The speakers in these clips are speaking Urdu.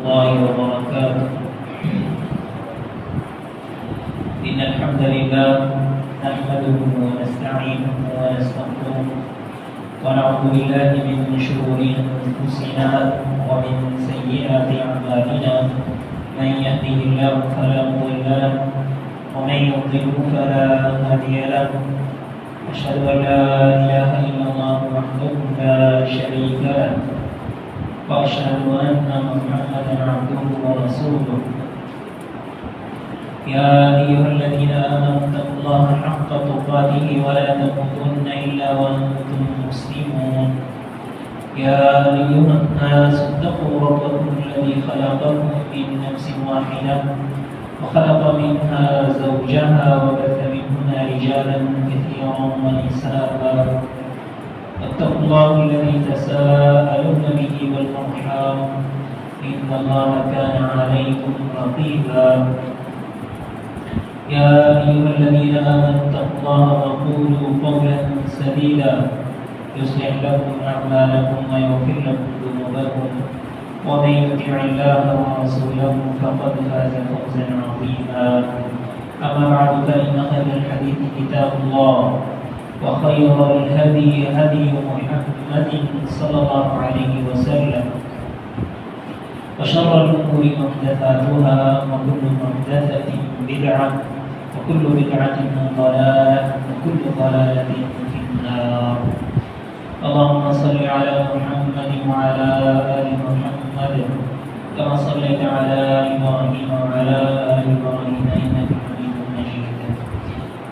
الله وبركاته. إن الحمد لله نحمده ونستعينه ونستغفره ونعوذ بالله من شرور أنفسنا ومن سيئات أعمالنا. من يهده الله فلا مضل له ومن يضلل فلا هادي له. أشهد أن لا إله إلا الله وحده لا شريك له وأشهد أن محمدا عبده ورسوله. يا أيها الذين آمنوا اتقوا الله حق تقاته ولا تموتن إلا وأنتم مسلمون. يا أيها الناس اتقوا ربكم الذي خلقكم من نفس واحدة وخلق منها زوجها وبث منهما رجالا كثيرا ونساء. واتقوا الله الذي تساءلون به والأرحام إن الله كان عليكم رقيبا. يا أيها الذين آمنوا اتقوا الله وقولوا قولا سديدا يصلح لكم أعمالكم ويغفر لكم ذنوبكم ومن يطع الله ورسوله فقد فاز فوزا عظيما. أما بعد فإن خير الحديث كتاب الله وخير الهدي هدي محمد صلى الله عليه وسلم وشر الأمور محدثاتها وكل محدثة بدعة وكل بدعة ضلالة وكل ضلالة في النار. اللهم صل على محمد وعلى آل محمد كما صليت على إبراهيم وعلى آل إبراهيم إنك حميد مجيد.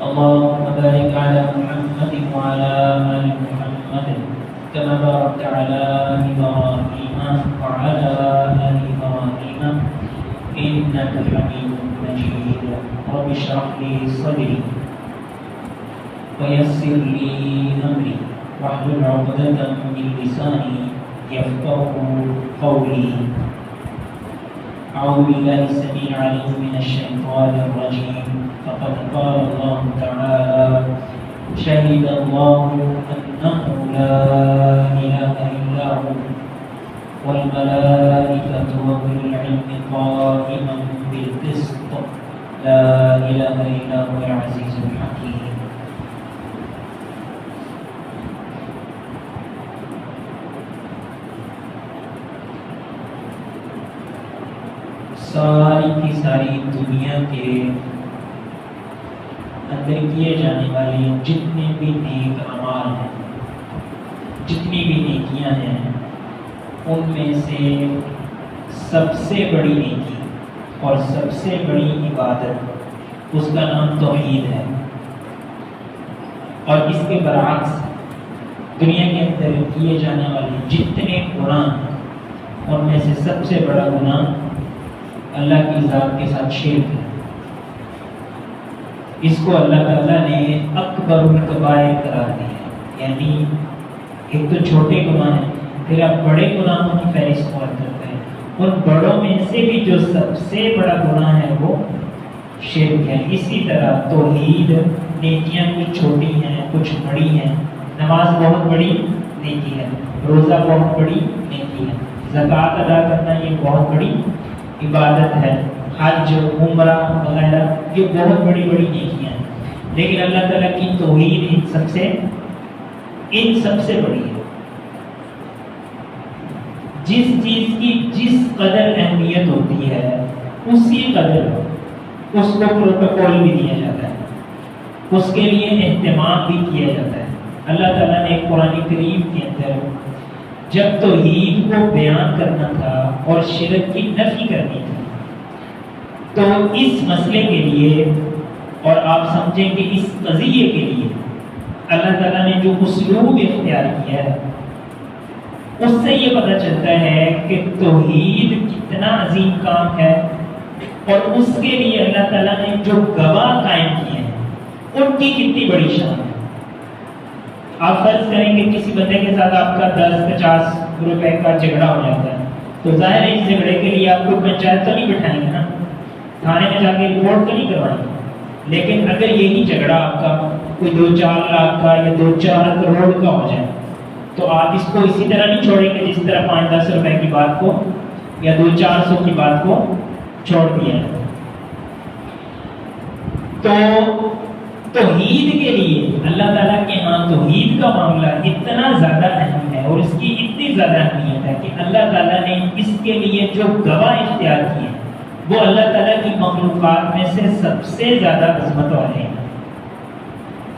اللهم بارك على محمد وعلى آل محمد كما باركت على إبراهيم وعلى آل إبراهيم إنك حميد مجيد. رب اشرح لي صدري ويسر لي أمري واحلل عقدة من لساني يفقهوا قولي. أعوذ بالله السميع العليم من الشيطان الرجيم. فقد قال الله تعالى: شهد الله أنه لا إله إلا هو والملائكة وأولو العلم قائما بالقسط لا إله إلا هو العزيز الحكيم. ساری کی ساری دنیا کے اندر کیے جانے والے جتنے بھی نیک اعمال ہیں، جتنی بھی نیکیاں ہیں، ان میں سے سب سے بڑی نیکی اور سب سے بڑی عبادت اس کا نام توحید ہے. اور اس کے برعکس دنیا کے اندر کیے جانے والے جتنے گناہ ہیں، ان میں سے سب سے بڑا گناہ اللہ کی ذات کے ساتھ شرک ہے. اس کو اللہ تعالیٰ نے اکبر الکبائر قرار دیا. یعنی ایک تو چھوٹے گناہ ہیں، پھر آپ بڑے گناہوں کی فہرست کرتے ہیں. ان بڑوں میں سے بھی جو سب سے بڑا گناہ ہے وہ شرک ہے. اسی طرح توحید، نیکیاں کچھ چھوٹی ہیں کچھ بڑی ہیں. نماز بہت بڑی نیکی ہے، روزہ بہت بڑی نیکی ہے، زکوٰۃ ادا کرنا یہ بہت بڑی عبادت ہے، حج، عمرہ وغیرہ یہ بہت بڑی بڑی نیکیاں ہیں. لیکن اللہ تعالیٰ کی توحید ان سب سے بڑی ہے. جس چیز کی جس قدر اہمیت ہوتی ہے اسی قدر اس کو پروٹوکول بھی دیا جاتا ہے، اس کے لیے اہتمام بھی کیا جاتا ہے. اللہ تعالیٰ نے قرآن کریم کے اندر جب توحید کو بیان کرنا تھا اور شرک کی نفی کرنی تھی تو اس مسئلے کے لیے اور آپ سمجھیں کہ اس قضیے کے لیے اللہ تعالیٰ نے جو اسلوب اختیار کیا ہے اس سے یہ پتہ چلتا ہے کہ توحید کتنا عظیم کام ہے اور اس کے لیے اللہ تعالیٰ نے جو گواہ قائم کیے ہیں ان کی کتنی بڑی شان ہے. آپ فرض کریں کہ کسی بندے کے ساتھ آپ کا 10-50 روپے کا جھگڑا ہو جاتا ہے تو ظاہر ہے اس جھگڑے کے لیے آپ کو پنچایت تو نہیں بٹھائیں گے نا، تھانے میں جا کے رپورٹ تو نہیں کروائیں گے. لیکن اگر یہی جھگڑا آپ کا کوئی 2-4 لاکھ کا یا 2-4 کروڑ کا ہو جائے تو آپ اس کو اسی طرح نہیں چھوڑیں گے جس طرح 5-10 روپے کی بات کو یا 200-400 کی بات کو چھوڑ دیا جاتا ہے۔ تو توحید کے لیے اللہ تعالیٰ کے ہاں توحید کا معاملہ اتنا زیادہ اہم ہے اور اس کی اتنی زیادہ اہمیت ہے کہ اللہ تعالیٰ نے اس کے لیے جو گواہ اختیار کیے وہ اللہ تعالیٰ کی مخلوقات میں سے سب سے زیادہ عظمت والے ہیں۔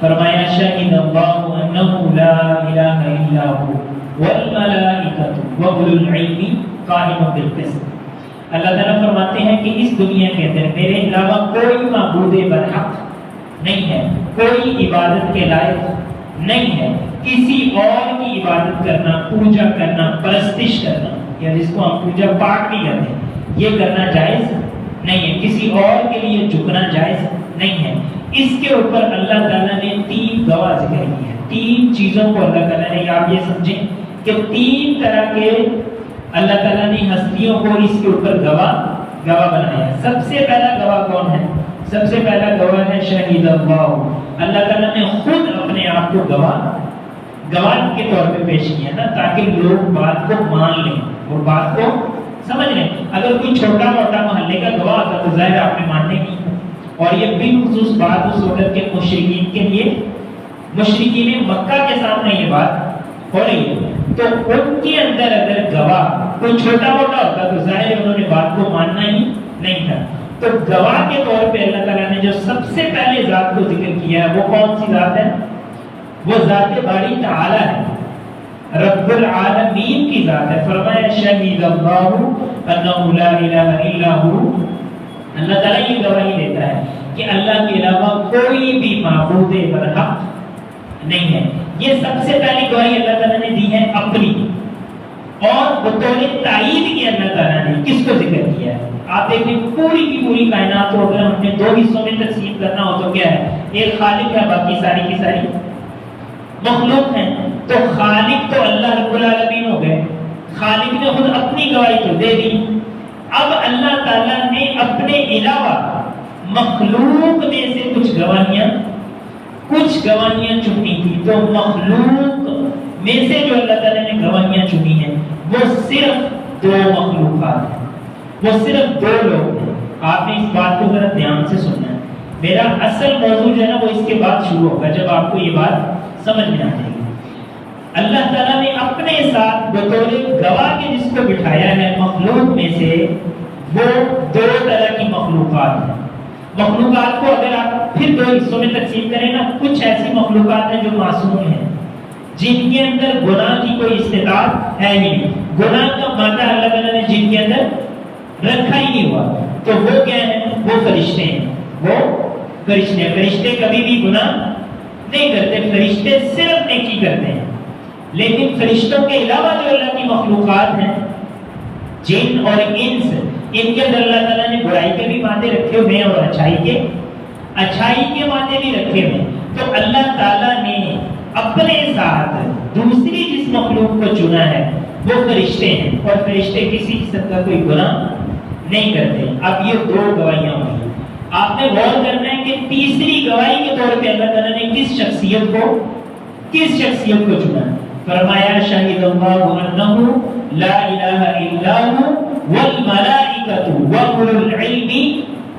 فرمایا شہد اللہ انہ لا الہ الا ھو والملائکۃ واولو العلم قائما بالقسط۔ اللہ تعالیٰ فرماتے ہیں کہ اس دنیا کے اندر میرے علاوہ کوئی معبود برحق نہیں ہے، کوئی عبادت کے لائق نہیں ہے۔ کسی اور کی عبادت کرنا، پوجا کرنا، پرستش کرنا، یا جس کو ہم پوجا پاٹ بھی کہتے ہیں، یہ کرنا جائز نہیں ہے۔ کسی اور کے لیے جھکنا جائز نہیں ہے۔ اس کے اوپر اللہ تعالیٰ نے 3 گواہ ذکر کی ہیں۔ 3 چیزوں کو اللہ تعالیٰ نے، آپ یہ سمجھیں کہ 3 طرح کے اللہ تعالیٰ نے ہستیوں کو اس کے اوپر گواہ بنایا ہے۔ سب سے پہلا گواہ کون ہے؟ سب سے پہلا گواہ ہے شہید اللہ۔ اللہ تعالیٰ نے خود اپنے آپ کو گواہ کے طور پہ پیش کیا نا، تاکہ لوگ بات کو مان لیں اور بات کو سمجھ لیں۔ اگر کوئی چھوٹا موٹا محلے کا گواہ ہوتا تو ظاہر آپ نے ماننے نہیں، اور یہ بالخصوص بات اس وقت کے مشرکین کے لیے، مشرکین مکہ کے سامنے یہ بات ہو رہی ہے، تو ان کے اندر اگر گواہ کوئی چھوٹا موٹا ہوتا تو ظاہر انہوں نے بات کو ماننا ہی نہیں تھا۔ تو گواہ کے طور پہ اللہ تعالیٰ نے جو سب سے پہلے ذات کو ذکر کیا ہے وہ کون سی ذات ہے؟ وہ ذات باری تعالی ہے، رب العالمین کی ذات ہے۔ فرمایا شہید اللہ انہ لا الہ الا ھو۔ اللہ تعالیٰ یہ گواہی دیتا ہے کہ اللہ کے علاوہ کوئی بھی معبود برحق نہیں ہے۔ یہ سب سے پہلی گواہی اللہ تعالیٰ نے دی ہے اپنی، اور بطور تائید کی اللہ تعالیٰ نے کس کو ذکر کیا ہے؟ آپ دیکھیں پوری کی پوری کائنات کو اگر ہم نے 2 حصوں میں تقسیم کرنا ہو تو کیا ہے؟ ایک خالق ہے، باقی ساری کی ساری مخلوق ہیں۔ تو خالق تو اللہ رب العالمین ہو گئے، خالق نے خود اپنی گواہی تو دے دی۔ اب اللہ تعالیٰ نے اپنے علاوہ مخلوق میں سے کچھ گواہیاں چنی تھی، تو مخلوق میں سے جو اللہ تعالیٰ نے گواہیاں چنی ہیں وہ صرف 2 مخلوقات ہیں، وہ صرف 2 لوگ ہیں۔ آپ نے اس بات کو ذرا دھیان سے سننا ہے۔ میرا اصل موضوع جو ہے نا وہ اس کے بعد شروع ہوگا، جب آپ کو یہ بات سمجھ میں آ جائے گی۔ اللہ تعالیٰ نے اپنے ساتھ بطور گواہ کے جس کو بٹھایا ہے مخلوق میں سے، وہ 2 طرح کی مخلوقات ہیں۔ مخلوقات کو اگر آپ پھر 2 حصوں میں تقسیم کریں نا، کچھ ایسی مخلوقات ہیں جو معصوم ہیں، جن کے اندر گناہ کی کوئی استطاعت ہے ہی نہیں، گناہ کا مادہ اللہ تعالیٰ نے جن کے اندر رکھا ہی نہیں ہوا، تو وہ کیا ہے؟ وہ فرشتے ہیں۔ وہ فرشتے کبھی بھی گناہ نہیں کرتے، فرشتے صرف نیکی کرتے ہیں۔ لیکن فرشتوں کے علاوہ جو اللہ کی مخلوقات ہیں، جن اور انس، ان کے اندر اللہ تعالیٰ نے برائی کے بھی مادے رکھے ہوئے ہیں اور اچھائی کے مادے بھی رکھے ہوئے ہیں۔ تو اللہ تعالیٰ نے اپنے ساتھ دوسری جس مخلوق کو چنا ہے وہ فرشتے ہیں، اور فرشتے کسی قسم کا کوئی گناہ نہیں کرتے۔ اب یہ 2 گواہیاں ہوئی۔ آپ نے غور کرنا ہے کہ تیسری گواہی کے طور پہ اللہ تعالیٰ نے کس شخصیت کو چنا؟ فرمایا شہید اللہ انہ لا الہ الا ھو والملائکۃ واولو العلم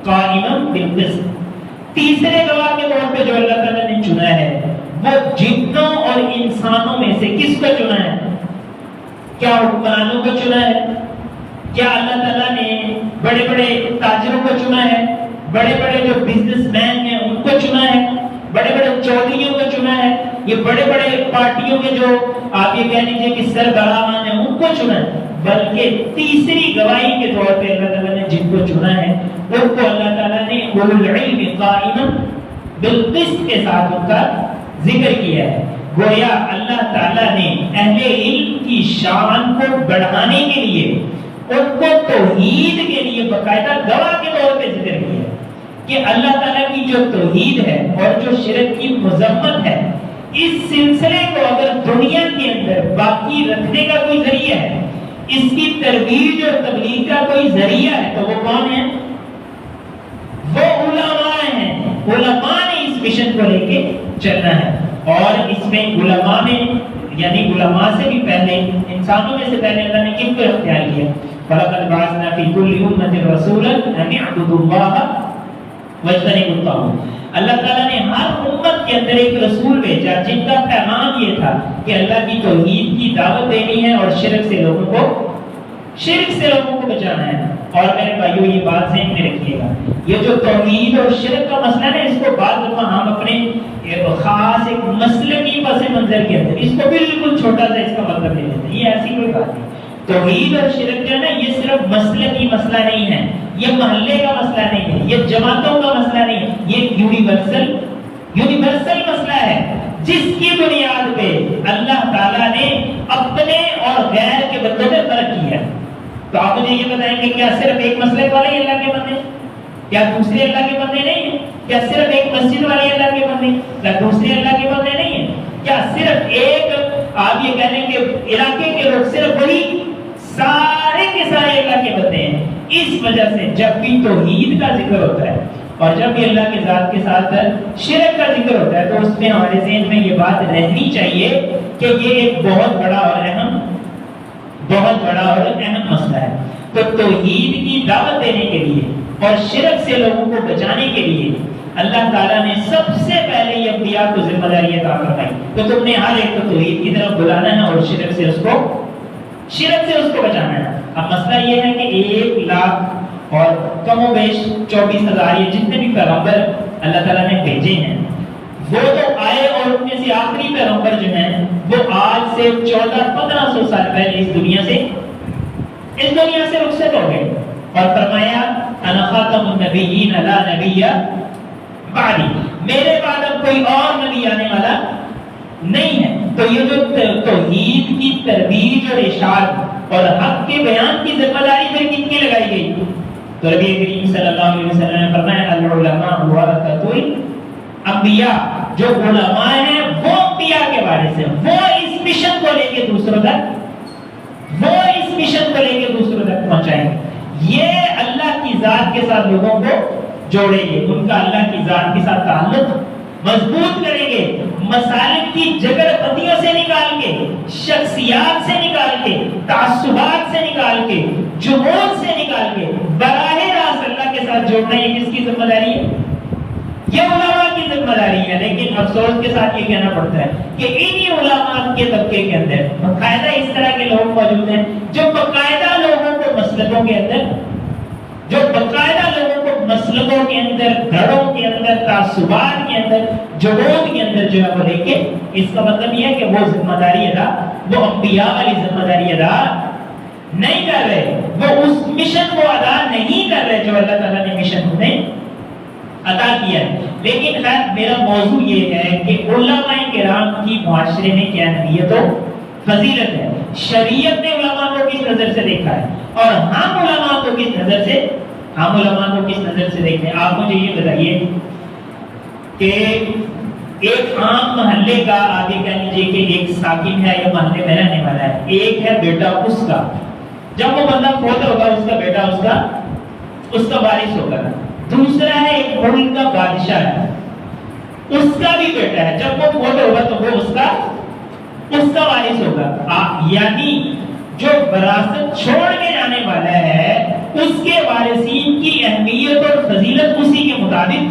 قائما بالقسط۔ تیسرے گواہ کے طور پہ جو اللہ تعالیٰ نے چنا ہے وہ جنوں اور انسانوں میں سے کس کو چنا ہے؟ کیا حکمرانوں کو چنا ہے؟ کیا اللہ تعالیٰ نے بڑے بڑے تاجروں کو چنا ہے؟ بڑے بڑے جو بزنس مین ہیں ان کو چنا ہے؟ بڑے بڑے چودھریوں کو چنا ہے؟ یہ بڑے بڑے پارٹیوں کے جو آپ یہ کہہ لیجیے کہ سربراہان ہیں ان کو چنا ہے؟ بلکہ تیسری گواہی کے طور پہ اللہ تعالیٰ نے جن کو چنا ہے ان کو اللہ تعالیٰ نے اولو العلم قائما بالقسط کے ساتھ ان کا ذکر کیا ہے۔ گویا اللہ تعالیٰ نے اہل علم کی شان کو بڑھانے کے لیے، ان کو توحید کے لیے باقاعدہ گواہ کے طور پہ ذکر کیا ہے کہ اللہ تعالیٰ کی جو توحید ہے اور جو شرک کی مذمت ہے، اس سلسلے کو اگر دنیا کے اندر باقی رکھنے کا کوئی ذریعہ ہے، اس کی ترویج اور تبلیغ کا کوئی ذریعہ ہے، تو وہ کون ہے؟ وہ علماء ہیں۔ علماء نے اس مشن کو لے کے چلنا ہے، اور اس میں علماء نے، یعنی علماء سے بھی پہلے، انسانوں میں سے پہلے اللہ نے کن کو اختیار کیا؟ فَلَقَدْ بَعَثْنَا فِي كُلِّ أُمَّةٍ رَسُولًا أَنِ اعْبُدُوا اللَّهَ وَاجْتَنِبُوا الطَّاغُوتَ۔ اللہ تعالیٰ نے ہر امت کے اندر ایک رسول بھیجا جن کا پیغام یہ تھا کہ اللہ کی توحید کی دعوت دینی ہے اور شرک سے لوگوں کو بچانا ہے۔ اور میرے بھائیوں یہ بات ذہن میں رکھیے گا، یہ جو توحید اور شرک کا مسئلہ ہے اس کو بعض دفعہ ہم اپنے خاص ایک مسلکی پس منظر کے اندر اس کو بالکل چھوٹا سا اس کا مطلب لے لیتے ہیں۔ یہ ایسی کوئی بات نہیں۔ توحید اور شرک جو ہے نا یہ صرف مسلکی مسئلہ نہیں ہے، یہ محلے کا مسئلہ نہیں ہے، یہ جماعتوں کا مسئلہ نہیں ہے، یہ یونیورسل مسئلہ ہے جس کی بنیاد پہ اللہ تعالیٰ نے اپنے اور غیر کے بندوں میں فرق کیا۔ تو آپ مجھے یہ بتائیں گے کیا صرف ایک مسئلے والے ہی اللہ کے بندے، کیا دوسرے اللہ کے بندے نہیں ہیں؟ کیا صرف ایک مسجد والے اللہ کے بندے، کیا دوسرے اللہ کے بندے نہیں ہیں؟ کیا صرف ایک آپ یہ کہہ لیں کہ علاقے کے لوگ صرف وہی سارے کے سارے اللہ کے بندے ہیں؟ اس وجہ سے جب بھی توحید کا ذکر ہوتا ہے اور جب بھی اللہ کے ذات کے ساتھ شرک کا ذکر ہوتا ہے تو اس میں ہمارے ذہن میں یہ بات رہنی چاہیے کہ یہ ایک بہت بڑا اور اہم مسئلہ ہے۔ تو توحید کی دعوت دینے کے لیے اور شرک سے لوگوں کو بچانے کے لیے اللہ تعالیٰ نے سب سے پہلے یہ انبیاء کو ذمہ داری عطا فرمائی تو تم نے ہر ایک کو توحید کی طرف بلانا ہے اور شرک سے اس کو بچانا ہے۔ اب مسئلہ یہ ہے کہ 1,00,000 اور کم و بیش 24,000 یہ جتنے بھی پیغمبر اللہ تعالیٰ نے بھیجے ہیں وہ تو آئے اور ان میں سے آخری پیغمبر جو ہیں وہ آج سے 1400-1500 سال پہلے اس دنیا سے رخصت ہو گئے اور فرمایا انا خاتم النبیین لا نبی بعدی، میرے بعد اب کوئی اور نبی آنے والا نہیں ہے۔ تو یہ جو توحید کی ترویج اور ارشاد اور حق کے بیان کی ذمہ داری پھر کن کی لگائی گئی؟ تو نبی کریم صلی اللہ علیہ وسلم نے فرمایا العلماء ورثۃ الانبیاء، جو علماء ہیں وہ انبیاء کے وارث ہیں، وہ اس مشن کو لے کے دوسروں تک پہنچائیں گے، یہ اللہ کی ذات کے ساتھ لوگوں کو جوڑیں گے، ان کا اللہ کی ذات کے ساتھ تعلق مضبوط کریں گے، مسالک کی جگر پتیوں سے نکال کے، شخصیات سے نکال کے، تعصبات سے نکال کے، جمود سے نکال کے براہ راست اللہ کے ساتھ جوڑنا، یہ کس کی ذمہ داری ہے؟ یہ علماء کی ذمہ داری ہے۔ لیکن افسوس کے ساتھ یہ کہنا پڑتا ہے کہ انہی علماء کے طبقے کے اندر باقاعدہ اس طرح کے لوگ موجود ہیں جو باقاعدہ لوگوں کو مسلکوں کے اندر دھڑوں کے اندر تعصبات کے اندر جمود کے اندر جو ہے وہ لے کے، اس کا مطلب یہ ہے کہ وہ ذمہ داری ادا، وہ انبیاء والی ذمہ داری ادا نہیں کر رہے، وہ اس مشن کو ادا نہیں کر رہے جو اللہ تعالیٰ نے مشن انہیں عطا کیا ہے۔ لیکن خیر میرا موضوع یہ ہے کہ علماء کرام کی معاشرے میں کیا اہمیت و فضیلت ہے، شریعت نے علماء کو کس نظر سے دیکھا ہے اور ہم علماء کو کس نظر سے دیکھتے ہیں۔ آپ مجھے یہ بتائیے کہ ایک عام محلے کا آگے کہہ لیجیے کہ ایک ساکن ہے یا محلے میں رہنے والا ہے، ایک ہے بیٹا اس کا، جب وہ بندہ فوت ہوگا اس کا بیٹا اس کا وارث ہوگا، دوسرا ہے ایک ملک کا بادشاہ ہے، اس کا بھی بیٹا ہے، جب وہ فوت ہوگا تو وہ اس کا وارث ہوگا، یعنی جو وراثت چھوڑ کے جانے والا ہے اس کے وارثین کی اہمیت اور فضیلت اسی کے مطابق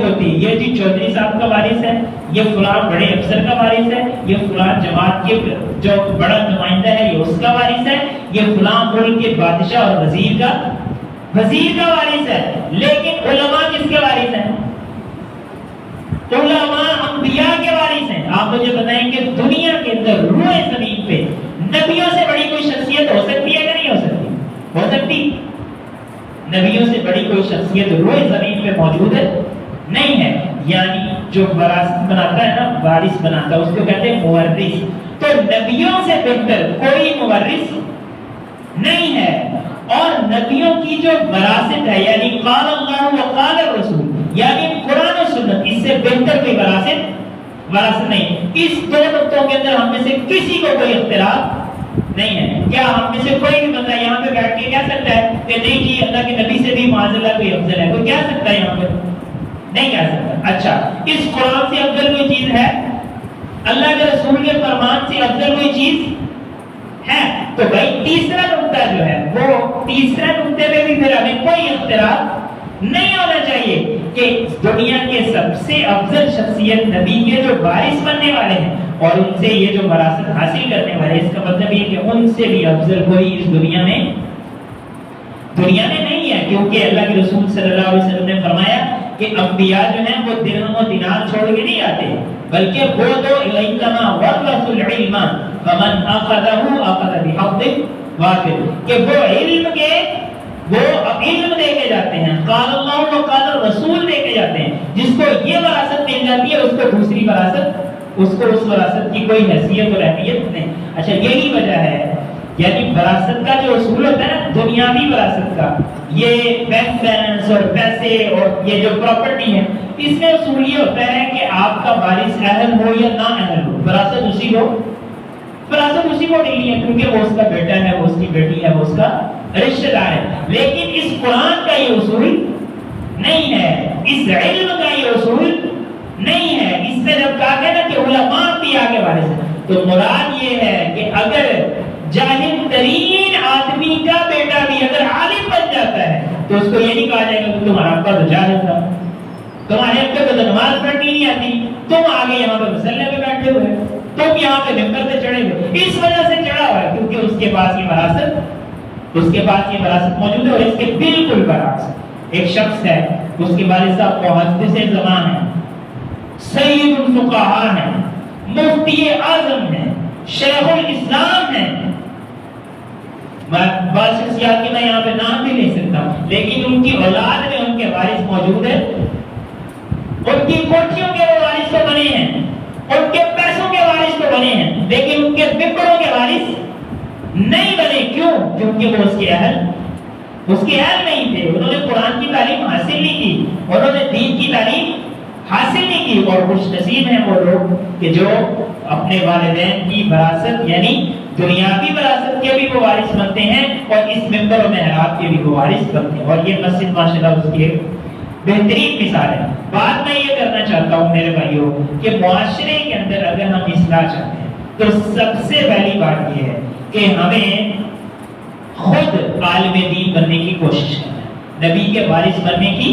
ہوتی ہے۔ یہ جی چودھری صاحب کا وارث ہے، یہ فلاں بڑے افسر کا وارث ہے، یہ فلاں جماعت کے جو بڑا نمائندہ ہے یہ اس کا وارث ہے، یہ فلاں ملک کے بادشاہ اور وزیر کا وارث ہے۔ لیکن علماء کس کے وارث ہیں؟ علماء انبیاء کے وارث ہیں۔ آپ مجھے بتائیں کہ دنیا کے اندر روئے زمین پہ نبیوں سے بڑی کوئی شخصیت ہو سکتی ہے کہ نہیں ہو سکتی؟ نبیوں سے بڑی کوئی شخصیت روئے زمین پہ موجود ہے نہیں ہے۔ یعنی جو وراثت بناتا ہے نا، وارث بناتا ہے، اس کو کہتے ہیں مورث۔ تو نبیوں سے بہتر کوئی مورث نہیں ہے، اور نبیوں کی جو وراثت ہے یعنی قال اللہ و قال الرسول، یعنی قرآن و سنت، اس سے بہتر کوئی وراثت نہیں۔ اس دو نقطوں کے اندر ہم میں سے کسی کو کوئی اختلاف نہیں ہے۔ کیا ہم میں سے کوئی بھی بندہ یہاں پہ بیٹھ کے کہہ سکتا ہے کہ نہیں جی اللہ کے نبی سے بھی معاذ اللہ کوئی افضل ہے؟ کوئی کہہ سکتا ہے یہاں پہ؟ نہیں کہہ سکتا۔ اچھا، اس قرآن سے افضل کوئی چیز ہے؟ اللہ کے رسول کے فرمان سے افضل کوئی چیز ہے تو بھائی تیسرا نقطہ جو ہے وہ تیسرا نقطے پہ بھی پھر ہمیں کوئی اختلاف نہیں ہونا چاہیے کہ دنیا کے سب سے افضل شخصیت نبی کے جو وارث بننے والے ہیں اور ان سے یہ جو وراثت حاصل کرنے والے ہیں، اس کا مطلب یہ کہ ان سے بھی افضل کوئی اس دنیا میں نہیں ہے، کیونکہ اللہ کے رسول صلی اللہ علیہ وسلم نے فرمایا کہ انبیاء جو ہیں وہ درہم و دینار چھوڑ کے نہیں آتے، بلکہ وہ تو انما ورث العلم فمن اخذه اخذ بحظ وافر، کہ وہ علم دے کے جاتے ہیں، قال اللہ و قال الرسول دے کے جاتے ہیں، جس کو یہ وراثت مل جاتی ہے اس کو دوسری وراثت، اس کو اس وراثت کی کوئی حیثیت اور اہمیت نہیں۔ اچھا یہی وجہ ہے، یعنی وراثت کا جو اصول ہوتا ہے نا، دنیاوی وراثت کا، یہ بینک بیلنس اور پیسے اور یہ جو پراپرٹی ہے، اس میں اصول یہ ہوتا ہے کہ آپ کا وارث اہل ہو یا نا اہل ہو، وراثت اسی کو ملنی ہے، کیونکہ وہ اس کا بیٹا ہے، وہ اس کی بیٹی ہے، وہ اس کا رشتہ دار ہے۔ لیکن اس قرآن کا یہ اصول نہیں ہے، اس علم کا یہ اصول نہیں ہے۔ اس سے جب کہا گیا نا کہ علماء بھی آگے وارث ہیں، تو مراد یہ ہے کہ اگر جاہل ترین آدمی کا بیٹا بھی اگر عالم بن جاتا ہے تو اس کو یہ نہیں کہا جائے گا کہ تمہارا ابا تو جاہل تھا، تمہارے ابا کو تو نماز پڑھنی نہیں آتی، تم آگے یہاں پہ مسلح پہ بیٹھے ہوئے، تم یہاں پہ ممبر پہ چڑھے ہوئے، اس وجہ سے چڑھا ہوا ہے کیونکہ اس کے پاس یہ وراثت موجود ہے۔ اور اس کے بالکل برعکس ایک شخص ہے، اس کے والد صاحب محدث زمان ہیں، سید الفقہاء ہیں، مفتی اعظم ہیں، شیخ الاسلام ہیں، بعض شخصیات کے میں یہاں پہ نام بھی لے سکتا ہوں، لیکن ان کی اولاد میں ان کے وارث موجود ہیں، ان کی کوٹھیوں کے وہ وارث تو بنے ہیں، ان کے پیسوں کے وارث تو بنے ہیں، لیکن ان کے ممبروں کے وارث نہیں بنے۔ کیوں؟ کیونکہ وہ اس کے اہل نہیں تھے، انہوں نے قرآن کی تعلیم حاصل نہیں کی، انہوں نے دین کی تعلیم حاصل نہیں کی، اور خوش نصیب ہیں وہ لوگ کہ جو اپنے والدین کی وراثت یعنی دنیاوی وراثت کے بھی وہ وارث بنتے ہیں اور اس ممبر و محراب کے بھی وہ وارث بنتے ہیں۔ اور یہ مسجد ماشاءاللہ اس کی ایک بہترین مثال ہے۔ بات میں یہ کرنا چاہتا ہوں میرے بھائیوں کہ معاشرے کے اندر اگر ہم اصلاح چاہتے ہیں تو سب سے پہلی بات یہ ہے کہ ہمیں خود عالم دین بننے کی کوشش کرنا ہے، نبی کے وارث بننے کی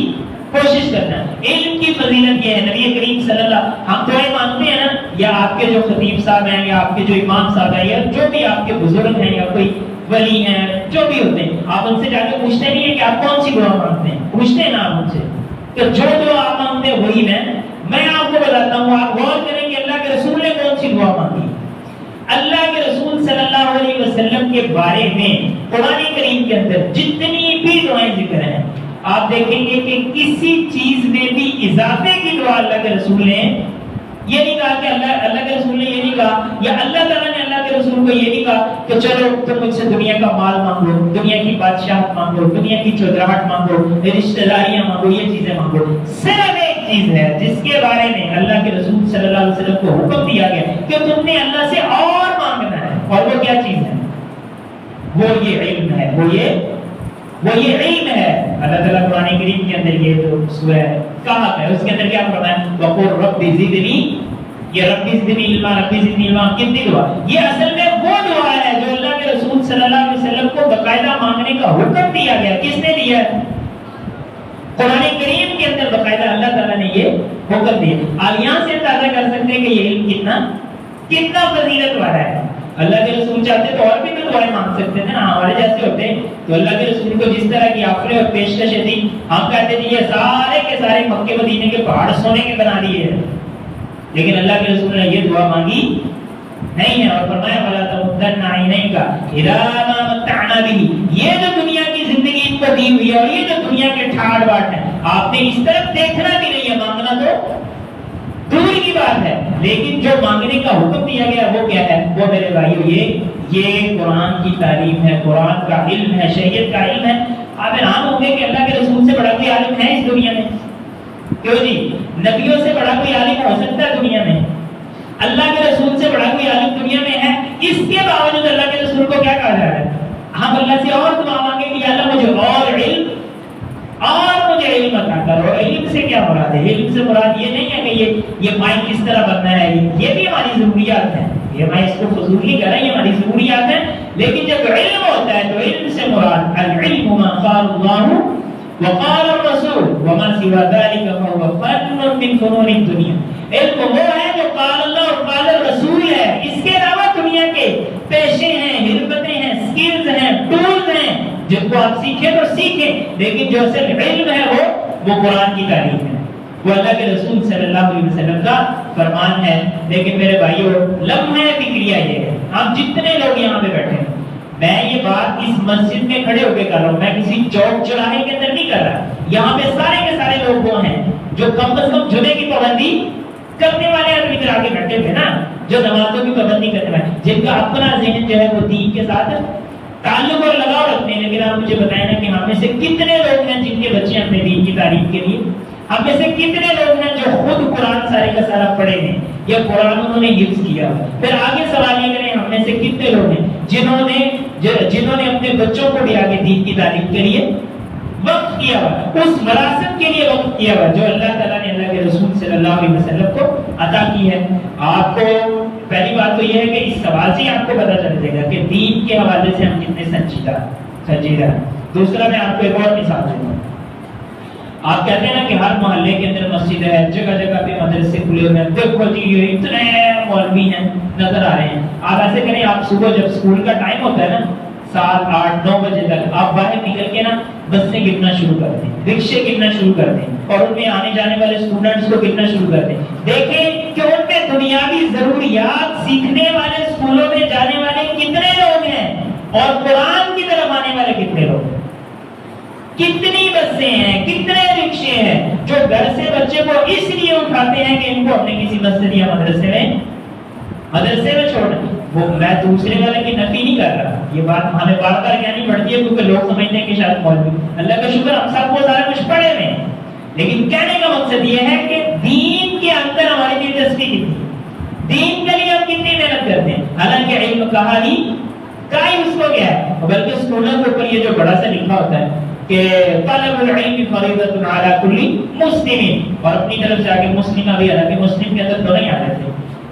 کوشش کرنا ہے۔ علم کی فضیلت یہ ہے، نبی کریم صلی اللہ، ہم تو یہ مانتے ہیں نا، یا آپ کے جو خطیب صاحب ہیں یا آپ کے جو امام صاحب ہیں یا جو بھی آپ کے بزرگ ہیں یا کوئی ولی ہیں جو بھی ہوتے ہیں، آپ ان سے جا کے پوچھتے نہیں ہیں کہ آپ کون سی دعا مانگتے ہیں، پوچھتے ہیں نا آپ ان سے کہ جو آپ مانگتے ہیں وہی میں آپ کو بتاتا ہوں۔ آپ غور کریں کہ اللہ کے رسول نے کون سی دعا مانگی۔ اللہ کے رسول صلی اللہ علیہ وسلم کے بارے میں قرآن کریم کے اندر جتنی بھی دعائیں ذکر ہیں، آپ دیکھیں گے کہ کسی چیز میں بھی اضافے کی دعا اللہ کے رسول نے یہ نہیں کہا کہ اللہ کے رسول نے یہ نہیں کہا، یا اللہ تعالیٰ نے اللہ کے رسول کو یہ نہیں کہا کہ چلو تم مجھ سے دنیا کا مال مانگو، دنیا کی بادشاہت مانگو، دنیا کی چودراہٹ مانگو، رشتہ داریاں مانگو، یہ چیزیں مانگو۔ صرف ایک چیز ہے جس کے بارے میں اللہ کے رسول صلی اللہ علیہ وسلم کو حکم دیا گیا کہ تم نے اللہ سے اور مانگنا ہے، اور وہ کیا چیز ہے؟ وہ یہ علم ہے، وہ یہ علم ہے۔ اللہ تعالیٰ قرآن کریم کے اندر یہ جو سورہ کہا ہے اس کے اندر کیا فرمایا؟ وَقُلْ رَبِّ زِدْنِی، یہ ربی زدنی علما، ربی زدنی علما کتنی دعا، یہ اصل میں وہ دعا ہے جو اللہ کے رسول صلی اللہ علیہ وسلم کو باقاعدہ مانگنے کا حکم دیا گیا۔ کس نے دیا ہے؟ قرآن کریم کے اندر باقاعدہ اللہ تعالیٰ نے یہ حکم دیا۔ آپ یہاں سے اندازہ کر سکتے ہیں کہ یہ علم کتنا فضیلت والا ہے۔ اللہ کے رسول چاہتے تو اور بھی تو دعائیں مانگ سکتے تھے نا، ہمارے جیسے ہوتے تو اللہ کے رسول کو جس طرح کی آفریں اور پیشکشیں تھی، ہم کہتے تھے یہ سارے کے سارے مکے مدینے کے پہاڑ سونے کے بنا دیے ہیں، لیکن اللہ کے رسول نے یہ دعا مانگی نہیں ہے، اور فرمایا وَلَا تَمُدَّنَّ عَيْنَيْكَ إِلَىٰ مَا مَتَّعْنَا بِهِ، یہ جو دنیا کی زندگی ان کو دی ہوئی ہے اور یہ جو دنیا کے ٹھاڑ باٹ ہیں، آپ نے اس طرف دیکھنا بھی نہیں ہے، مانگنا تو دور کی بات ہے، لیکن جو مانگنے کا حکم دیا گیا وہ کیا ہے؟ وہ میرے بھائیو یہ قرآن کی تعلیم ہے، قرآن کا علم ہے، شریعت کا علم ہے۔ آپ حیران ہوں گے کہ اللہ کے رسول سے بڑا کوئی عالم ہے اس دنیا میں؟ کیوں جی؟ نبیوں سے بڑا کوئی عالم ہو سکتا ہے دنیا میں؟ اللہ کے رسول سے بڑا کوئی عالم دنیا میں ہے؟ اس کے باوجود اللہ کے رسول کو کیا کہا جا رہا ہے؟ ہم اللہ سے اور دعا مانگیں کہ اللہ مجھے اور مجھے علم عطا کرو۔ علم سے کیا مراد ہے؟ علم سے مراد یہ نہیں ہے کہ یہ مائک کس طرح بننا ہے، یہ بھی ہماری ضروریات ہیں، یہ میں اس کو فضول نہیں کر رہا، یہ ہماری ضروریات ہیں، لیکن جب علم ہوتا ہے تو علم سے مراد العلم ما قال اللہ وقال الرسول وما سوى ذلك فهو فن من فنون الدنيا. علم وہ ہے جو قال اللہ اور قال الرسول ہے، اس کے علاوہ دنیا کے پیشے ہیں، حرفتیں ہیں، سکلز ہیں، ٹولز ہیں جن کو آپ سیکھیں تو سیکھیں، لیکن جو اصل علم ہے وہ قرآن کی تعلیم ہے، وہ اللہ کے رسول صلی اللہ علیہ وسلم کا فرمان ہے. لیکن میرے بھائیو، لمحہ فکریہ یہ ہے، آپ جتنے لوگ یہاں پہ بیٹھے ہیں، میں یہ بات اس مسجد میں کھڑے ہو کے کر رہا ہوں، میں کسی چوک چوراہے کے اندر نہیں کر رہا. یہاں پہ سارے کے سارے لوگ وہ ہیں جو کم از کم جمعے کی پابندی کرنے والے آدمی ادھر آگے بیٹھے ہوئے نا، جو نمازوں کی پابندی کرنے والے، جن کا اپنا ذہن جو ہے وہ دین کے ساتھ تعلق اور لگاؤ رکھتے ہیں. لیکن آپ مجھے بتائیں نا کہ ہم میں سے کتنے لوگ ہیں جن کے بچے اپنے دین کی تعریف کے لیے، ہم میں سے کتنے لوگ ہیں جو خود قرآن سارے کا سارا پڑھے ہیں یا قرآن انہوں نے حفظ کیا. پھر آگے سوال یہ کریں، ہم میں سے کتنے لوگ ہیں جنہوں نے اپنے بچوں کو بھی آگے دین کی تعریف کے لیے وقت کیا ہوا، اس وراثت کے لیے وقت کیا ہوا جو اللہ تعالیٰ نے اللہ کے رسول صلی اللہ علیہ وسلم کو عطا کی ہے. آپ کو پہلی بات تو یہ ہے کہ اس سوال سے آپ کو پتہ چل جائے گا کہ دین کے حوالے سے ہم کتنے سنجیدہ ہیں. دوسرا میں آپ کو ایک اور مثال دیتا ہوں. آپ کہتے ہیں نا کہ ہر محلے کے اندر مسجد ہے، جگہ جگہ پہ مدرسے کھلے ہوئے ہیں، دیکھو جی یہ اتنے مولوی ہیں نظر آ رہے ہیں. آپ ایسے کریں، آپ صبح جب اسکول کا ٹائم ہوتا ہے نا 7, 8, 9 بجے تک آپ باہر نکل کے نا بسیں گرنا شروع کر دیں، رکشے گرنا شروع کر دیں، اور ان میں آنے جانے والے اسٹوڈنٹس کو گرنا شروع کر دیں. دیکھیں کہ ان میں دنیاوی ضروریات سیکھنے والے اسکولوں میں جانے والے کتنے لوگ ہیں اور قرآن کی طرف آنے والے کتنے لوگ ہیں. کتنی بسیں ہیں، کتنے رکشے ہیں جو گھر سے بچے کو اس لیے اٹھاتے ہیں کہ ان کو اپنے کسی مسجد یا مدرسے میں چھوڑنا. وہ میں دوسرے والے کی نفی نہیں کر رہا، یہ بات ہمیں بار بار کہنی پڑتی ہے کیونکہ لوگ سمجھتے ہیں کہ شاید مولوی، اللہ کا شکر ہم سب کو سارا کچھ پڑھے ہوئے ہیں، لیکن کہنے کا مقصد یہ ہے کہ دین کے اندر ہماری دلچسپی کتنی، دین کے لیے ہم کتنی محنت کرتے ہیں. حالانکہ علم کہانی کا ہی اس کو کیا ہے، بلکہ اسکولوں کے اوپر یہ جو بڑا سا لکھا ہوتا ہے کہ طلب العلم فریضۃ علی کل مسلم، اور اپنی طرف سے آگے مسلمہ بھی، حالانکہ مسلم کے اندر تو نہیں آتے تھے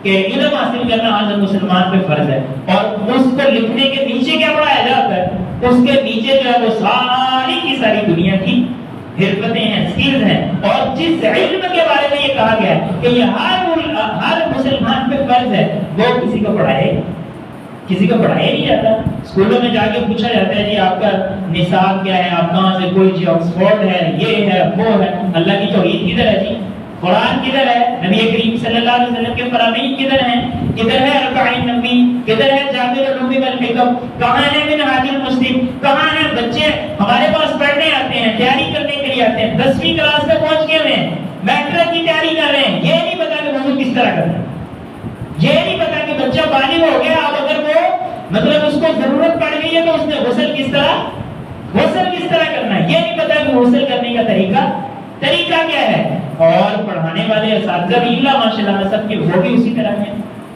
کہ علم حاصل کرنا ہر مسلمان پہ فرض ہے. اور اس کو لکھنے کے نیچے کیا پڑھایا جاتا ہے، اس کے نیچے جو ہے وہ ساری کی ساری دنیا کی حرفتیں ہیں، سکلز ہیں. اور جس علم کے بارے میں یہ کہا گیا ہے کہ یہ ہر مسلمان پہ فرض ہے، وہ کسی کو پڑھایا نہیں جاتا. اسکولوں میں جا کے پوچھا جاتا ہے جی آپ کا نصاب کیا ہے، آپ کہاں سے، کوئی جی آکسفورڈ ہے، یہ ہے، وہ ہے. اللہ کی توحید کدھر ہے جی، قرآن کدھر ہے، نبی کریم صلی اللہ علیہ وسلم کے فرامین کدھر ہیں، کدھر ہے اربعین نووی، کدھر ہے جامع العلوم والحکم، کہاں ہے منہاج المسلم، کہاں ہے. بچے ہمارے پاس پڑھنے آتے ہیں، تیاری کرنے کے لیے آتے ہیں، 10ویں کلاس میں پہنچ گئے ہیں، میٹرک کی تیاری کر رہے ہیں، یہ نہیں پتا کہ وضو کس طرح کرنا ہے، یہ نہیں پتا کہ بچہ بالغ ہو گیا، اب اگر وہ مطلب اس کو ضرورت پڑ گئی ہے تو اس نے غسل کس طرح کرنا ہے، یہ نہیں پتا کہ غسل کرنے کا طریقہ کیا ہے. اور پڑھانے والے اساتذہ بھی اللہ ماشاءاللہ سب کے وہ بھی اسی طرح ہیں.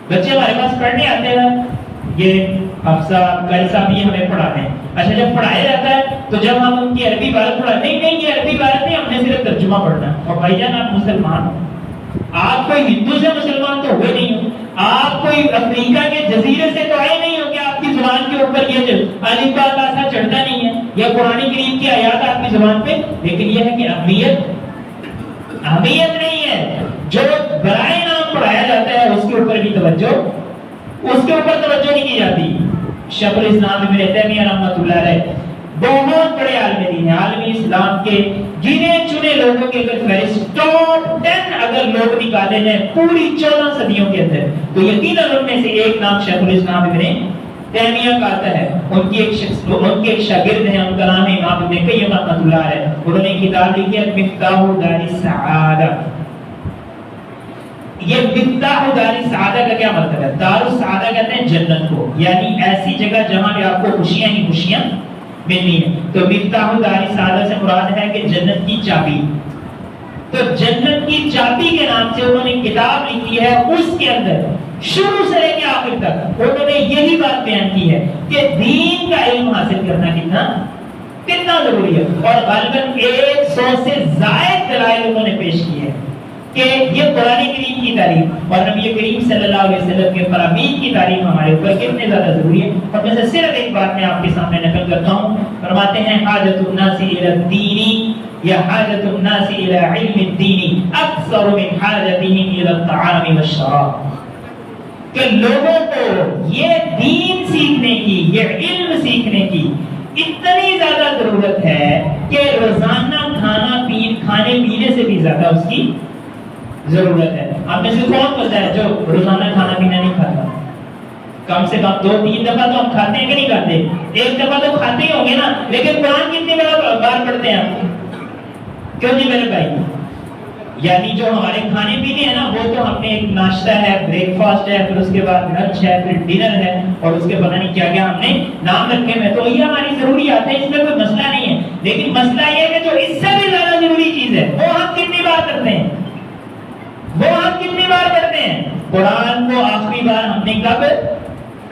بچے ہمارے پاس پڑھنے آتے ہیں، یہ حفصہ قاری صاحب یہ ہمیں پڑھاتے ہیں. اچھا جب پڑھایا جاتا ہے تو جب ہم ان کی عربی عبارت پڑھاتے ہیں، نہیں یہ عربی عبارت نہیں، ہم نے صرف ترجمہ پڑھنا. اور بھائی جان آپ مسلمان ہو، آپ کوئی ہندو سے مسلمان تو ہوئے نہیں ہو، آپ کوئی افریقہ کے جزیرے سے تو آئے نہیں ہو کہ آپ کی زبان کے اوپر یہ الف با تا سا چڑھتا نہیں ہے یا قرآن کریم کی آیات آپ کی زبان پہ. لیکن یہ ہے کہ اہمیت نہیں ہے، جو برائے نام پڑھایا جاتا ہے اس کے اوپر بھی توجہ نہیں کی جاتی. شیخ الاسلام ابن تیمیہ رحمۃ اللہ علیہ بہت بڑے عالم دین ہیں، عالم اسلام کے گنے چنے لوگوں کے اگر فہرست ٹاپ 10 اگر لوگ نکالے جائیں پوری 14 صدیوں کے اندر تو یقیناً ان میں سے ایک نام شیخ الاسلام ابن تیمیہ کا آتا ہے. ان کے ایک شاگرد ہیں، ان کا نام ہے امام ابن قیم رحمۃ اللہ علیہ. انہوں نے کتاب لکھی ہے مفتاح دار السعادہ. یہ مفتاح دار السعادہ کا کیا مطلب ہے؟ دار السعادہ کہتے ہیں جنت کو، یعنی ایسی جگہ جہاں پہ آپ کو خوشیاں ہی خوشیاں ملنی ہے. تو مفتاح دار السعادہ سے مراد ہے کہ جنت کی چابی. تو جنت کی چابی کے نام سے انہوں نے کتاب لکھی ہے، اس کے اندر شروع سے لے کے آخر تک انہوں نے یہی بات بیان کی ہے کہ دین کا علم حاصل کرنا کتنا ضروری ہے. اور غالباً 100 سے زائد دلائل انہوں نے پیش کیے ہیں کہ یہ قرآن کریم کی تعلیم اور نبی کریم صلی اللہ علیہ وسلم کے فرامین کی تعلیم ہمارے اوپر کتنے زیادہ ضروری ہے. اور میں صرف ایک بات میں آپ کے سامنے نقل کرتا ہوں. فرماتے ہیں حاجت الناس الی الدین یا حاجت الناس الی علم الدین اکثر من حاجتهم الی الطعام والشراب، کہ لوگوں کو یہ دین سیکھنے کی، یہ علم سیکھنے کی اتنی زیادہ ضرورت ہے کہ روزانہ کھانے پینے سے بھی زیادہ اس کی ضرورت ہے. آپ میں سے کون بتا ہے جو روزانہ کھانا پینا نہیں کھاتا؟ کم سے کم 2-3 دفعہ تو ہم کھاتے ہیں کہ نہیں کھاتے؟ ایک دفعہ تو کھاتے ہی ہوں گے نا. لیکن قرآن کتنی بار پڑھتے ہیں آپ؟ کیوں نہیں میرے بھائی؟ یعنی جو ہمارے کھانے پینے ہیں نا وہ تو ہم نے ایک ناشتہ ہے، بریک فاسٹ ہے، پھر اس کے بعد لنچ ہے، پھر ڈنر ہے، اور اس کے پتہ نہیں کیا کیا ہم نے نام رکھے ہوئے. تو یہ ہماری ضروریات ہے، اس میں کوئی مسئلہ نہیں ہے. لیکن مسئلہ یہ ہے کہ جو اس سے بھی زیادہ ضروری چیز ہے وہ ہم کتنی بار کرتے ہیں، وہ ہم کتنی بار کرتے ہیں. قرآن کو آخری بار ہم نے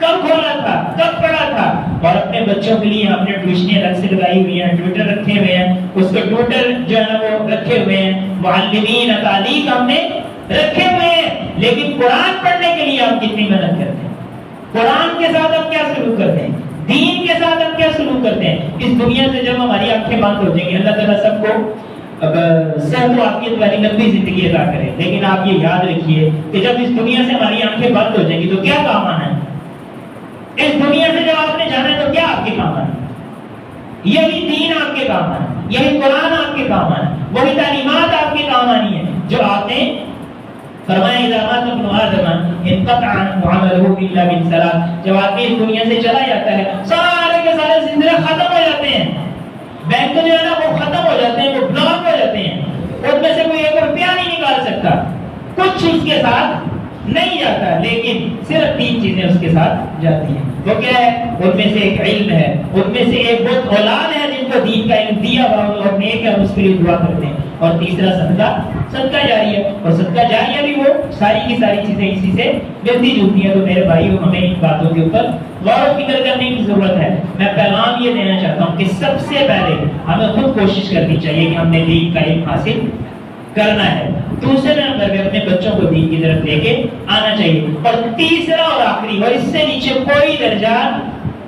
کب کھولا تھا، کب پڑھا تھا؟ اور اپنے بچوں کے لیے ہم نے ٹیوشنیں الگ سے لگائی ہوئی ہیں، ٹویٹر رکھے ہوئے ہیں، اس کے ٹویٹر جو ہے نا وہ رکھے ہوئے ہیں، معلمین تعلیم ہم نے رکھے ہوئے ہیں. لیکن قرآن پڑھنے کے لیے ہم کتنی محنت کرتے ہیں؟ قرآن کے ساتھ ہم کیا سلوک کرتے ہیں؟ دین کے ساتھ ہم کیا سلوک کرتے ہیں؟ اس دنیا سے جب ہماری آنکھیں بند ہو جائیں گی، اللہ تعالیٰ سب کو صحت و عافیت والی لمبی زندگی عطا کرے. لیکن آپ یہ یاد رکھیے کہ جب اس دنیا سے ہماری آنکھیں بند ہو جائیں گی تو کیا کام آنا ہے؟ اس دنیا سے جب آپ نے جانا ہے تو کیا آپ کے کام آنا ہے؟ یہی دین آپ کے کام آنا ہے، یہی قرآن آپ کے کام آنا ہے، وہی تعلیمات آپ کے کام آنی ہے جو آپ نے فرمایا اذا مات ابن آدم انقطع عنه عمله الا من ثلاث. جب آدمی اس دنیا سے چلا جاتا ہے سارے کے سارے زندگی ختم ہو جاتے ہیں، بینک جو ہے نا وہ ختم ہو جاتے ہیں، وہ بلاک ہو جاتے ہیں، ان میں سے کوئی 1 روپیہ نہیں نکال سکتا، کچھ اس کے ساتھ نہیں جاتا. لیکن صرف 3 چیزیں اس کے ساتھ جاتی ہیں. وہ کیا ہے؟ ان میں سے ایک علم ہے، ان میں سے ایک وہ اولاد ہے جن کو دین کا علم دیا ہوا اور نیک ہے، اس کے لیے دعا کرتے ہیں. اور تیسرا صدقہ جاریہ. اور صدقہ جاریہ بھی وہ ساری کی ساری چیزیں اسی سے ملتی جلتی ہیں. تو میرے بھائی ہمیں ان باتوں کے اوپر غور و فکر کرنے کی ضرورت ہے. میں پیغام یہ دینا چاہتا ہوں کہ سب سے پہلے ہمیں خود کوشش کرنی چاہیے کہ ہم نے دین کا علم حاصل کرنا ہے. دوسرے نمبر پہ اپنے بچوں کو دین کی طرف لے کے آنا چاہیے. اور تیسرا اور آخری اور اس سے نیچے کوئی درجہ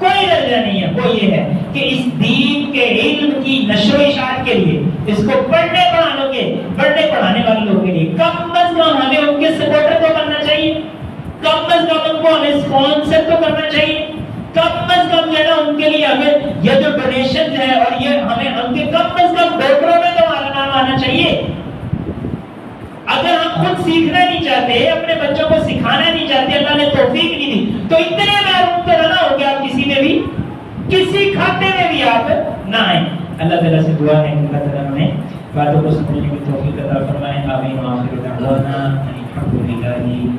نہیں ہے، وہ یہ ہے کہ اس دین کے علم کی نشر و اشاعت کے لیے، اس کو پڑھنے پڑھانے والے لوگوں کے لیے کم از کم ہمیں ان کے سپورٹر تو کرنا چاہیے، کم از کم ان کو ہمیں اسپانسر تو کرنا چاہیے، کم از کم جو ہے نا ان کے لیے ہمیں یہ جو ڈونیشن ہے اور یہ ہمیں ان کے کم از کم ڈونروں میں تو ہمارا نام آنا چاہیے. اگر ہم خود سیکھنا نہیں چاہتے، اپنے بچوں کو سکھانا نہیں چاہتے، اللہ نے توفیق نہیں دی، تو اتنے محروم تو نہ ہو کہ آپ کسی میں بھی، کسی کھاتے میں بھی آپ نہ آئیں. اللہ تعالیٰ سے دعا ہے کہ اللہ تعالیٰ ہمیں باتوں کو سمجھنے کی توفیق عطا فرمائے. آمین وآخر دعوانا الحمدللہ رب العالمین.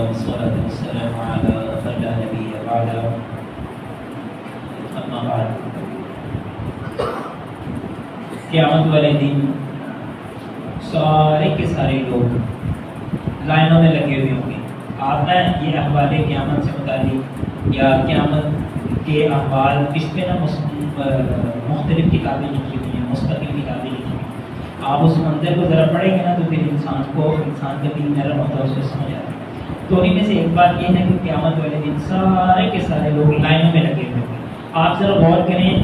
والصلاة والسلام على من لا نبي بعده. أما بعد، قیامت والے دن سارے کے سارے لوگ لائنوں میں لگے ہوئے ہوں گے. آپ نا یہ احوال قیامت سے متعلق یا قیامت کے احوال اس پہ نا مختلف کتابیں لکھی ہوئی ہیں، مستقل کتابیں لکھی ہوئی ہیں. آپ اس منظر کو ذرا پڑھیں گے نا تو پھر انسان کا دل نرم ہوتا ہے، اس کو سمجھ آتا ہے. تو ان میں سے ایک بات یہ ہے کہ قیامت والے دن سارے کے سارے لوگ لائنوں میں لگے ہوئے ہیں. آپ ذرا غور کریں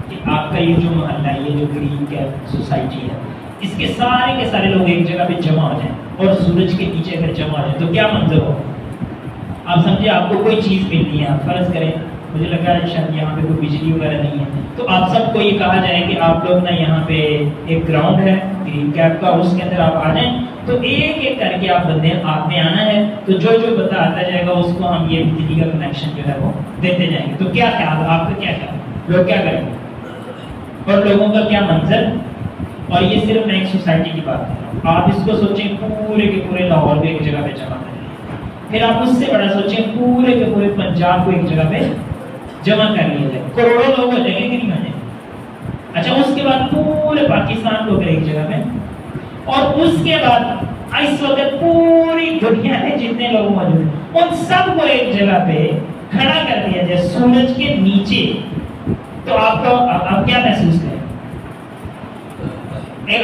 کہ آپ کا یہ جو محلہ ہے، یہ جو گرین کیپ سوسائٹی ہے، اس کے سارے لوگ ایک جگہ پہ جمع ہو جائیں اور سورج کے نیچے اگر جمع ہو جائیں تو کیا منظر ہو؟ آپ سمجھے آپ کو کوئی چیز ملنی ہے، آپ فرض کریں مجھے لگا ہے شاید یہاں پہ کوئی بجلی وغیرہ نہیں ہے، تو آپ سب کو یہ کہا جائے کہ آپ لوگ نا یہاں پہ ایک گراؤنڈ ہے گرین کیپ کا، اس کے اندر آپ آ جائیں. تو ایک ایک کر کے آپ نے آنا ہے. تو جو بندہ آتا جائے گا اس کو ہم یہ بجلی کا کنیکشن جو ہے وہ دیتے جائیں گے. تو کیا خیال، آپ کا کیا خیال، لوگ کیا کریں گے اور لوگوں کا کیا منظر؟ اور یہ صرف میں ایک سوسائٹی کی بات کر رہا ہوں. آپ اس کو سوچیں پورے کے پورے لاہور کو ایک جگہ پہ جمع کر لیں. پھر آپ اس سے بڑا سوچیں پورے کے پورے پنجاب کو ایک جگہ پہ جمع کر لیا جائے. کروڑوں لوگ ہو جائیں گے کہ نہیں ہو جائیں گے؟ اچھا اس کے بعد پورے پاکستان کو ایک جگہ میں، اور اس کے بعد اس وقت پوری دنیا میں جتنے لوگ موجود ہیں ان سب کو ایک جگہ پہ کھڑا کر دیا جائے سورج کے نیچے، تو آپ کیا محسوس کریں؟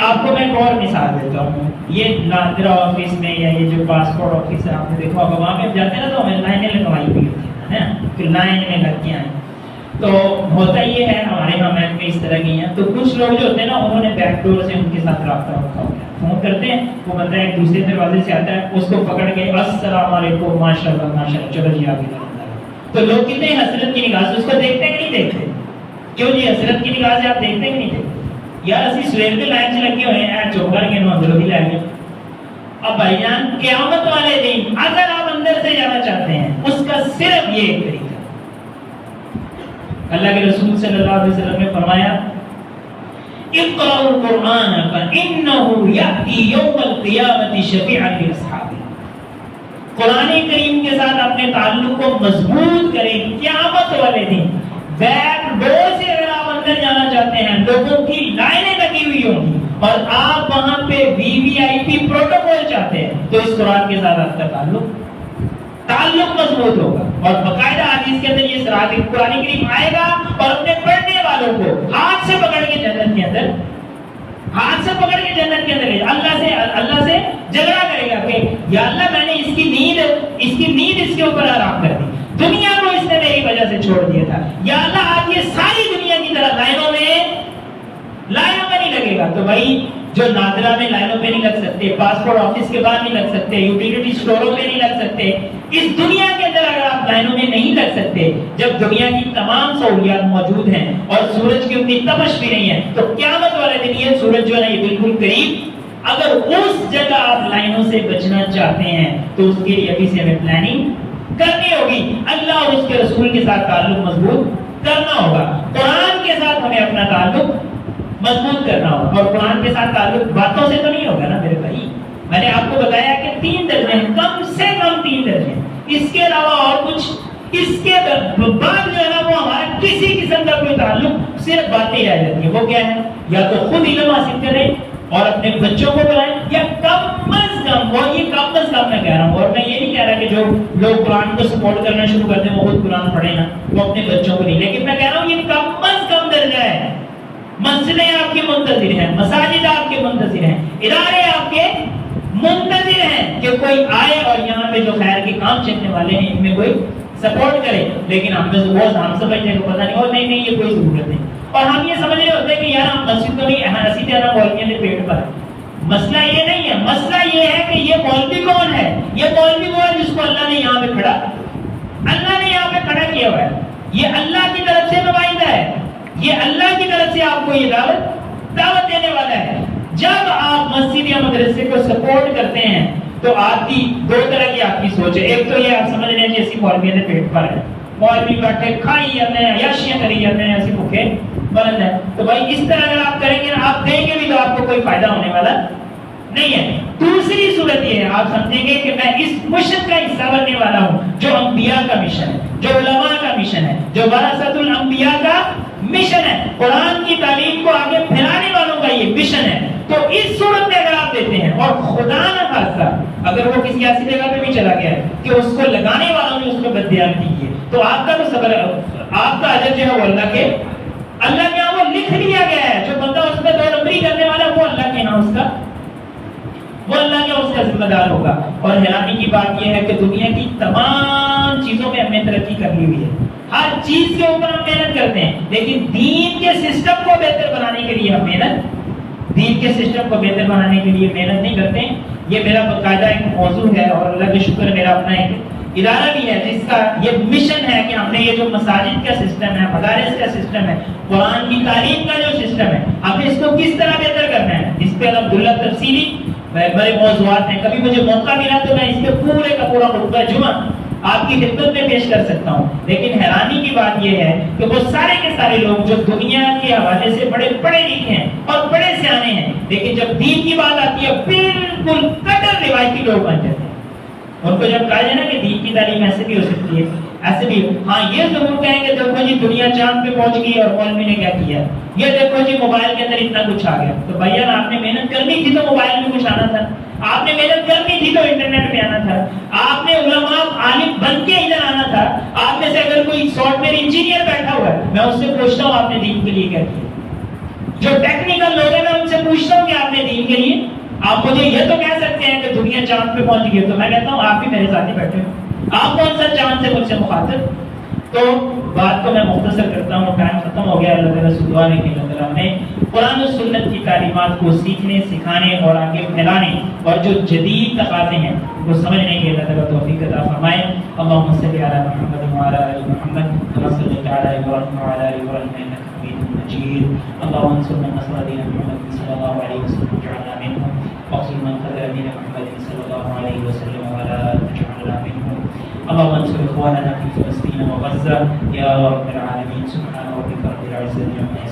آپ کو میں ایک اور مثال دیتا ہوں. یہ نادرا آفس میں یا یہ جو پاسپورٹ آفس ہے آپ نے دیکھا ہوگا، وہاں پہ جاتے ہیں نا تو ہمیں لائنیں لگوائی ہوئی ہوتی ہیں، پھر لائن میں لگ کے آئیں. تو ہوتا یہ ہے ہمارے یہاں میں اس طرح کی ہیں، تو کچھ لوگ جو ہوتے ہیں نا انہوں نے بیک ڈور سے ان کے ساتھ رابطہ رکھا ہوتا ہے، فون کرتے ہیں، وہ بندہ ایک دوسرے دروازے سے آتا ہے، اس کو پکڑ کے السلام علیکم ماشاء اللہ ماشاء اللہ چلو جی آگے. تو لوگ کتنے حسرت کی نگاہ سے اس کو دیکھتے ہیں کہ نہیں دیکھتے؟ کیوں جی حسرت کی نگاہ سے آپ دیکھتے ہیں کہ نہیں دیکھتے؟ یار اسی سویر کے لائن سے لگے ہوئے ہیں چوک کر کے اندر بھی لائیں گے. اب بھائی جان قیامت والے دن اگر آپ اندر سے جانا چاہتے ہیں اس کا صرف یہ ایک طریقہ، اللہ کے رسول صلی اللہ علیہ وسلم نے فرمایا اقرأوا القرآن فإنه يأتي يوم القيامة شفيعا لأصحابه. قرآن کریم کے ساتھ اپنے تعلق کو مضبوط کریں. قیامت والے دن بیک ڈور سے اگر آپ اندر جانا چاہتے ہیں لوگوں کی لائنیں لگی ہوئی ہوں گی اور آپ وہاں پہ VVIP پروٹوکول چاہتے ہیں تو اس قرآن کے ساتھ آپ کا تعلق مضبوط ہوگا. اور باقاعدہ حدیث کے اندر یہ صراط قرآن کریم آئے گا اور اپنے پڑھنے والوں کو ہاتھ سے پکڑ کے جنت کے اندر اللہ سے جھگڑا کرے گا کہ یا اللہ میں نے اس کی نیند اس کے اوپر آرام کر دی، دنیا کو اس نے میری وجہ سے چھوڑ دیا تھا، یا اللہ آج یہ ساری دنیا کی طرح لائنوں میں نہیں لگے گا. تو بھائی جو نادرا میں لائنوں پہ نہیں لگ سکتے، پاسپورٹ آفس کے بعد نہیں لگ سکتے، یوٹیلیٹی اسٹوروں میں نہیں لگ سکتے، اس دنیا کے اندر اگر آپ لائنوں میں نہیں لگ سکتے جب دنیا کی تمام سہولیات موجود ہیں اور سورج کی اتنی تپش بھی نہیں ہے، تو قیامت والے دن یہ سورج جو ہے نا یہ بالکل قریب. اگر اس جگہ آپ لائنوں سے بچنا چاہتے ہیں تو اس کے لیے ابھی سے ہمیں پلاننگ کرنی ہوگی. اللہ اور اس کے رسول کے ساتھ تعلق مضبوط کرنا ہوگا، قرآن کے ساتھ ہمیں اپنا تعلق مضبوط کرنا ہوگا. اور قرآن کے ساتھ تعلق باتوں سے تو نہیں ہوگا نا میرے بھائی. میں نے آپ کو بتایا کہ 3 درجے ہیں، کم سے کم 3 درجے، اس کے علاوہ اور کچھ اس کے بعد جو ہے نا وہ ہمارا کسی قسم کا کوئی تعلق صرف باتیں رہ جاتی ہیں. وہ کیا ہے؟ یا تو خود علم حاصل کریں اور اپنے بچوں کو بلائیں، یا کم از کم، اور یہ کم از کم میں کہہ رہا ہوں، اور میں یہ نہیں کہہ رہا کہ جو لوگ قرآن کو سپورٹ کرنا شروع کرتے ہیں وہ خود قرآن پڑھیں نا، وہ اپنے بچوں کو نہیں، لیکن میں کہہ رہا ہوں یہ کم از کم درجہ ہے. مسجدیں آپ کے منتظر ہیں، مساجد آپ کے منتظر ہیں، ادارے آپ کے منتظر ہیں کہ کوئی آئے اور یہاں پہ جو خیر کے کام چلنے والے ہیں ان میں کوئی سپورٹ کرے. لیکن ہم میں بہت ہم سمجھنے کو پتہ نہیں، اور نہیں یہ کوئی ضرورت نہیں. اور ہم یہ سمجھ رہے ہوتے ہیں کہ یار ہم مسجد کو نہیں اسی طرح مولویوں کے پیٹ پر ہے. مسئلہ یہ نہیں ہے، مسئلہ یہ ہے کہ یہ مولوی کون ہے؟ یہ مولوی وہ ہے جس کو اللہ نے یہاں پہ کھڑا کیا ہوا ہے. یہ اللہ کی طرف سے نمائندہ ہے، یہ اللہ کی طرف سے آپ کو یہ دعوت دینے والا ہے. جب آپ مسجد یا مدرسے کو سپورٹ کرتے ہیں تو آپ کی 2 طرح کی آپ کی سوچ ہے. ایک تو یہ آپ سمجھ رہے ہیں جیسی مولویوں کے پیٹ پر ہے، مولوی بیٹھے کھائی جاتے ہیں، عیاشیاں کری جاتے ہیں، ایسے بھوکے بلند ہے. تو بھائی اس طرح اگر آپ کریں گے نا، آپ دیں گے بھی تو آپ کو کوئی فائدہ ہونے والا نہیں ہے. دوسری صورت یہ ہے، آپ سمجھیں گے کہ میں اس مشن کا حصہ بننے والا ہوں جو انبیاء کا مشن ہے، جو علماء کا مشن ہے، جو ورثۃ الانبیاء کا مشن ہے، قرآن کی تعلیم کو آگے پھیلانے والوں کا یہ مشن ہے. تو اس صورت میں اگر آپ دیتے ہیں اور خدا نہ خاصہ اگر وہ کسی ایسی جگہ پہ بھی چلا گیا ہے کہ اس کو لگانے والوں نے اس کو بددیانتی کی ہے، تو آپ کا تو صبر، آپ کا اجر جو ہے وہ اللہ کے یہاں وہ لکھ دیا گیا ہے. جو بندہ اس پہ 2 نمبری کرنے والا وہ اللہ کے یہاں اس کا ذمہ دار ہوگا. اور حیرانی کی بات یہ ہے کہ دنیا کی تمام چیزوں میں ہم نے ترقی کر لی ہوئی ہے، ہر چیز کے اوپر ہم محنت کرتے ہیں، لیکن دین کے سسٹم کو بہتر بنانے کے لیے ہم دین کے سسٹم کو بہتر بنانے کے لیے محنت نہیں کرتے. یہ میرا باقاعدہ ایک موضوع ہے اور اللہ کے شکر میرا اپنا ایک ادارہ بھی ہے جس کا یہ مشن ہے کہ ہم نے یہ جو مساجد کا سسٹم ہے، مدارس کا سسٹم ہے، قرآن کی تعلیم کا جو سسٹم ہے، ہم نے اس کو کس طرح بہتر کرنا ہے. اس پہ الحمدللہ تفصیلی بڑے موضوعات ہیں. کبھی مجھے موقع ملا تو میں اس پہ پورے کا پورا خطبہ جمعہ آپ کی خدمت میں پیش کر سکتا ہوں. لیکن حیرانی کی بات یہ ہے کہ وہ سارے کے سارے لوگ جو دنیا کے حوالے سے بڑے پڑھے لکھے ہیں اور بڑے سیانے ہیں، لیکن جب دین کی بات آتی ہے بالکل کٹر روایتی لوگ بن جاتے ہیں. ان کو جب کہا جائے نا کہ دین کی تعلیم ایسے بھی ہو سکتی ہے، ایسے بھی ہاں یہ ضرور کہیں گے دیکھو جی دنیا چاند پہ پہنچ گئی اور مولوی نے کیا کیا، یہ دیکھو جی موبائل کے اندر اتنا کچھ آ گیا. تو بھیا آپ نے محنت کرنی تھی تو موبائل میں کچھ آنا تھا، آپ نے محنت کرنی تھی تو انٹرنیٹ پہ آنا تھا، آپ نے علماء عالم بن کے ادھر آنا تھا. آپ میں سے اگر کوئی سافٹ ویئر انجینئر بیٹھا ہوا ہے میں اس سے پوچھتا ہوں آپ نے دین کے لیے کیا کیا. جو ٹیکنیکل لوگ ہیں میں ان سے پوچھتا ہوں کہ آپ نے دین کے لیے. آپ مجھے یہ تو کہہ سکتے ہیں کہ دنیا چاند پہ پہنچ گئی، تو میں کہتا ہوں آپ بھی میرے ساتھ ہی بیٹھے ہو، آپ کون سا چاند سے مجھ سے مخاطب. تو بات کو میں مختصر کرتا ہوں، ٹائم ختم ہو گیا. اللہ تعالیٰ سے دعا ہے کہ اللہ تعالیٰ ہمیں قرآن و سنت کی تعلیمات کو سیکھنے، سکھانے اور آگے پھیلانے اور جو جدید تقاضے ہیں وہ سمجھنے کی اللہ تعالیٰ توفیق عطا فرمائے. اللہم صلی علی محمد وعلی آل محمد کما صلیت علی ابراہیم وعلی آل ابراہیم انک حمید مجید. اللہم انصر من نصر دین محمد صلی اللہ علیہ وسلم واجعلنا منهم واخذل من خذل دین محمد صلی اللہ علیہ وسلم ولا تجعلنا منهم. اللهم انصر اخواننا في فلسطين وغزة يا رب العالمين. سبحان ربك رب العزة عما يصفون